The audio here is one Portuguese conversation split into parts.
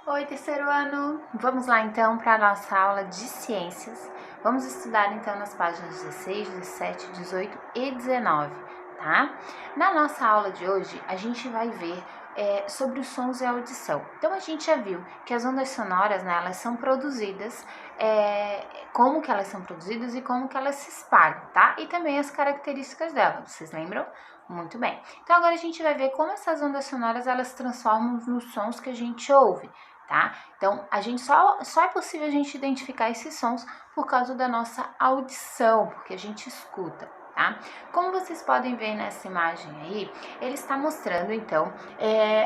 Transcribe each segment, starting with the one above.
Oi, terceiro ano! Vamos lá então para a nossa aula de ciências. Vamos estudar então nas páginas 16, 17, 18 e 19, tá? Na nossa aula de hoje, a gente vai ver sobre os sons e a audição. Então, a gente já viu que as ondas sonoras, né, elas são produzidas, como que elas são produzidas e como que elas se espalham, tá? E também as características delas, vocês lembram? Muito bem. Então, agora a gente vai ver como essas ondas sonoras, elas se transformam nos sons que a gente ouve, tá? Então, a gente só é possível a gente identificar esses sons por causa da nossa audição, porque a gente escuta, tá? Como vocês podem ver nessa imagem aí, ele está mostrando, então,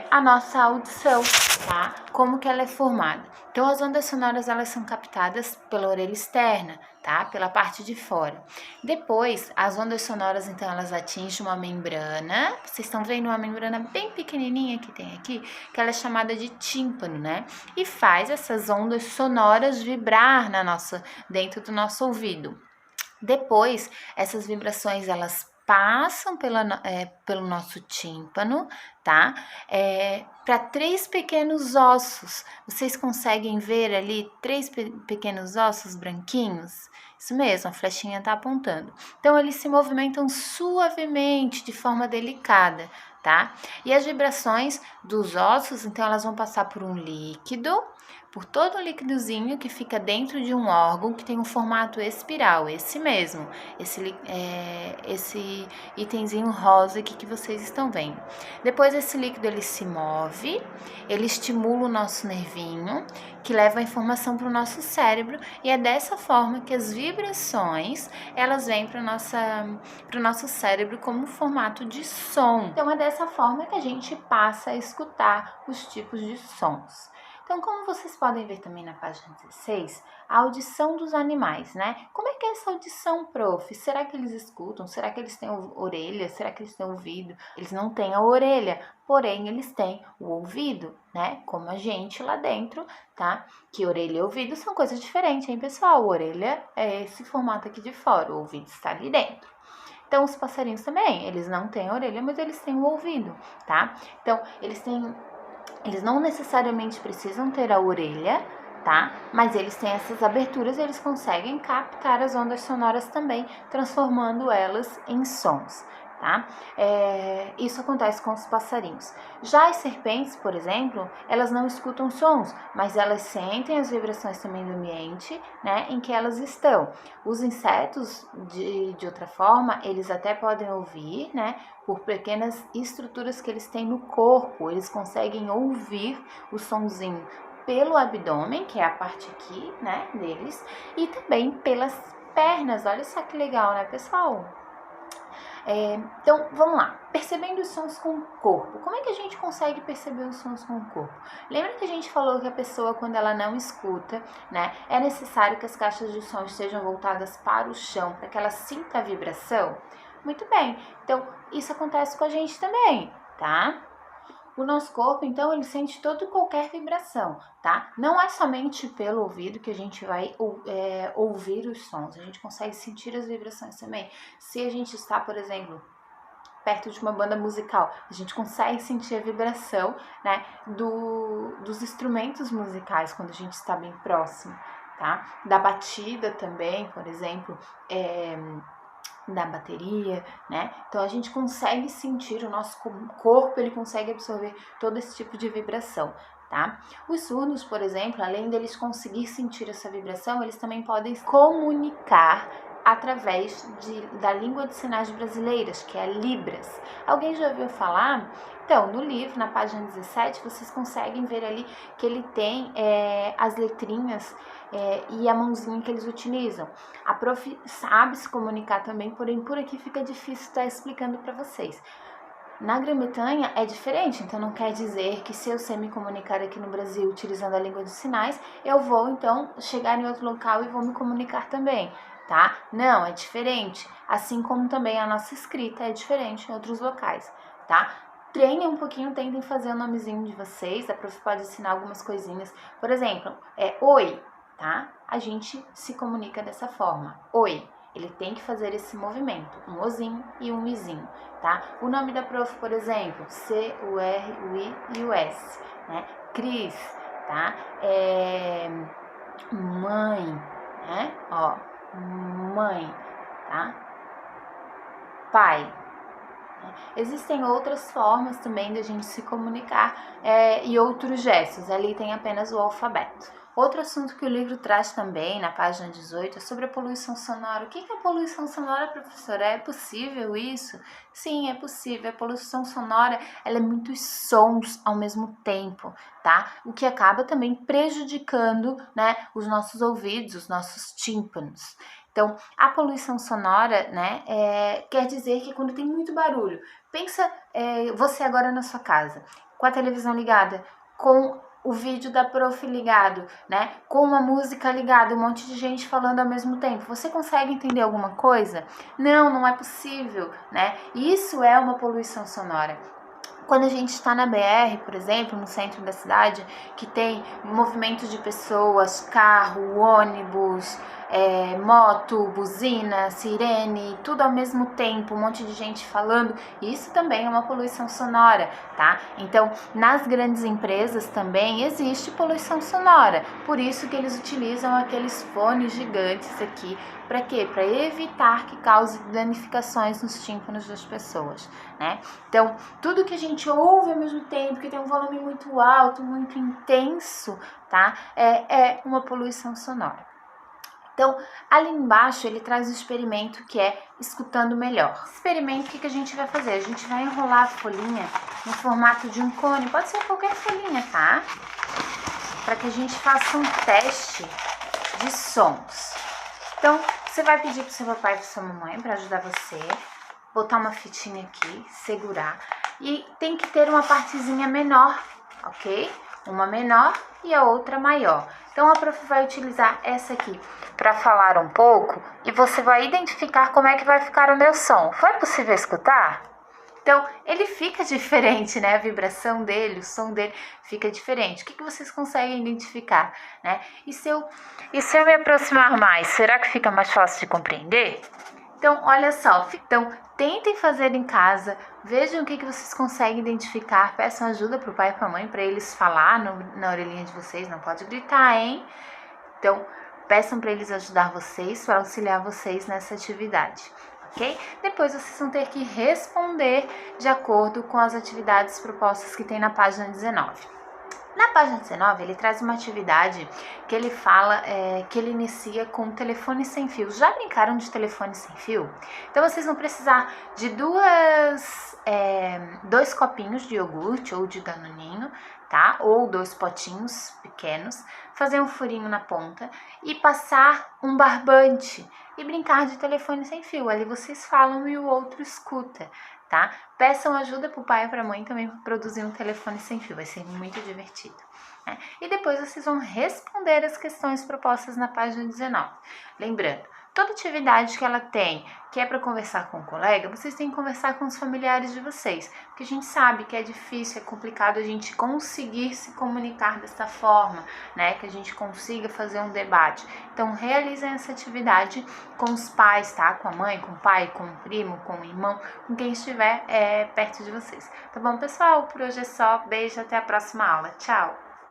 a nossa audição, tá? Como que ela é formada. Então, as ondas sonoras, elas são captadas pela orelha externa, tá? Pela parte de fora. Depois, as ondas sonoras, então, elas atingem uma membrana. Vocês estão vendo uma membrana bem pequenininha que tem aqui, que ela é chamada de tímpano, né? E faz essas ondas sonoras vibrar dentro do nosso ouvido. Depois, essas vibrações, elas passam pelo nosso tímpano, tá? Para 3 pequenos ossos. Vocês conseguem ver ali 3 pequenos ossos branquinhos? Isso mesmo, a flechinha tá apontando. Então, eles se movimentam suavemente, de forma delicada, tá? E as vibrações dos ossos, então, elas vão passar por um líquido, por todo o líquidozinho que fica dentro de um órgão que tem um formato espiral, esse mesmo, esse itemzinho rosa aqui que vocês estão vendo. Depois esse líquido ele se move, ele estimula o nosso nervinho, que leva a informação para o nosso cérebro, e é dessa forma que as vibrações elas vêm para o nosso cérebro como formato de som. Então é dessa forma que a gente passa a escutar os tipos de sons. Então, como vocês podem ver também na página 16, a audição dos animais, né? Como é que é essa audição, prof? Será que eles escutam? Será que eles têm orelha? Será que eles têm ouvido? Eles não têm a orelha, porém eles têm o ouvido, né? Como a gente lá dentro, tá? Que orelha e ouvido são coisas diferentes, hein, pessoal? A orelha é esse formato aqui de fora, o ouvido está ali dentro. Então, os passarinhos também, eles não têm a orelha, mas eles têm o ouvido, tá? Então, eles não necessariamente precisam ter a orelha, tá? Mas eles têm essas aberturas e eles conseguem captar as ondas sonoras também, transformando elas em sons, tá? Isso acontece com os passarinhos. Já as serpentes, por exemplo, elas não escutam sons, mas elas sentem as vibrações também do ambiente, né, em que elas estão. Os insetos, de outra forma, eles até podem ouvir, né, por pequenas estruturas que eles têm no corpo, eles conseguem ouvir o sonzinho pelo abdômen, que é a parte aqui, né, deles, e também pelas pernas. Olha só que legal, né, pessoal? Então, vamos lá. Percebendo os sons com o corpo. Como é que a gente consegue perceber os sons com o corpo? Lembra que a gente falou que a pessoa, quando ela não escuta, né, é necessário que as caixas de som estejam voltadas para o chão, para que ela sinta a vibração? Muito bem. Então, isso acontece com a gente também, tá? O nosso corpo, então, ele sente toda e qualquer vibração, tá? Não é somente pelo ouvido que a gente vai ouvir os sons, a gente consegue sentir as vibrações também. Se a gente está, por exemplo, perto de uma banda musical, a gente consegue sentir a vibração, né, dos instrumentos musicais quando a gente está bem próximo, tá? Da batida também, por exemplo, da bateria, né? Então a gente consegue sentir, o nosso corpo ele consegue absorver todo esse tipo de vibração, tá? Os surdos, por exemplo, além deles conseguir sentir essa vibração, eles também podem comunicar através da língua de sinais brasileiras, que é a Libras. Alguém já ouviu falar? Então, no livro, na página 17, vocês conseguem ver ali que ele tem as letrinhas e a mãozinha que eles utilizam. A prof sabe se comunicar também, porém por aqui fica difícil estar explicando para vocês. Na Grã-Bretanha é diferente, então não quer dizer que se eu sei me comunicar aqui no Brasil utilizando a língua de sinais, eu vou então chegar em outro local e vou me comunicar também, tá? Não, é diferente. Assim como também a nossa escrita é diferente em outros locais, tá? Treinem um pouquinho, tentem fazer o nomezinho de vocês, a prof pode ensinar algumas coisinhas. Por exemplo, oi, tá? A gente se comunica dessa forma, oi. Ele tem que fazer esse movimento, um ozinho e um izinho, tá? O nome da prof, por exemplo, C, o R, o I e o S, né? Cris, tá? Mãe, né? Ó, mãe, tá? Pai. Existem outras formas também de a gente se comunicar e outros gestos, ali tem apenas o alfabeto. Outro assunto que o livro traz também, na página 18, é sobre a poluição sonora. O que é a poluição sonora, professora? É possível isso? Sim, é possível. A poluição sonora, ela é muitos sons ao mesmo tempo, tá? O que acaba também prejudicando, né, os nossos ouvidos, os nossos tímpanos. Então, a poluição sonora, né, quer dizer que quando tem muito barulho, pensa você agora na sua casa, com a televisão ligada, com o vídeo da prof ligado, né, com uma música ligada, um monte de gente falando ao mesmo tempo. Você consegue entender alguma coisa? Não, não é possível, né? Isso é uma poluição sonora. Quando a gente está na BR, por exemplo, no centro da cidade, que tem movimento de pessoas, carro, ônibus, moto, buzina, sirene, tudo ao mesmo tempo, um monte de gente falando, isso também é uma poluição sonora, tá? Então, nas grandes empresas também existe poluição sonora, por isso que eles utilizam aqueles fones gigantes aqui. Para quê? Para evitar que cause danificações nos tímpanos das pessoas, né? Então, tudo que a gente ouve ao mesmo tempo, que tem um volume muito alto, muito intenso, tá? É uma poluição sonora. Então, ali embaixo ele traz o experimento que é escutando melhor. Esse experimento, o que a gente vai fazer? A gente vai enrolar a folhinha no formato de um cone, pode ser qualquer folhinha, tá? Para que a gente faça um teste de sons. Então, você vai pedir pro seu papai e pra sua mamãe para ajudar você, botar uma fitinha aqui, segurar, e tem que ter uma partezinha menor, ok? Uma menor e a outra maior. Então, a prof vai utilizar essa aqui para falar um pouco e você vai identificar como é que vai ficar o meu som. Foi possível escutar? Então, ele fica diferente, né? A vibração dele, o som dele fica diferente. O que vocês conseguem identificar, né? E se eu me aproximar mais, será que fica mais fácil de compreender? Então, olha só. Então, tentem fazer em casa, vejam o que vocês conseguem identificar, peçam ajuda para o pai e para a mãe, para eles falar na orelhinha de vocês, não pode gritar, hein? Então, peçam para eles ajudar vocês, para auxiliar vocês nessa atividade. Okay? Depois vocês vão ter que responder de acordo com as atividades propostas que tem na página 19. Na página 19, ele traz uma atividade que ele fala, que ele inicia com telefone sem fio. Já brincaram de telefone sem fio? Então, vocês vão precisar de dois copinhos de iogurte ou de danoninho, tá? Ou 2 potinhos pequenos, fazer um furinho na ponta e passar um barbante e brincar de telefone sem fio. Ali vocês falam e o outro escuta, tá? Peçam ajuda pro pai e pra mãe também para produzir um telefone sem fio, vai ser muito divertido, né? E depois vocês vão responder as questões propostas na página 19. Lembrando, toda atividade que ela tem, que é para conversar com um colega, vocês têm que conversar com os familiares de vocês, porque a gente sabe que é difícil, é complicado a gente conseguir se comunicar dessa forma, né? Que a gente consiga fazer um debate. Então, realizem essa atividade com os pais, tá? Com a mãe, com o pai, com o primo, com o irmão, com quem estiver perto de vocês. Tá bom, pessoal? Por hoje é só. Beijo, até a próxima aula. Tchau!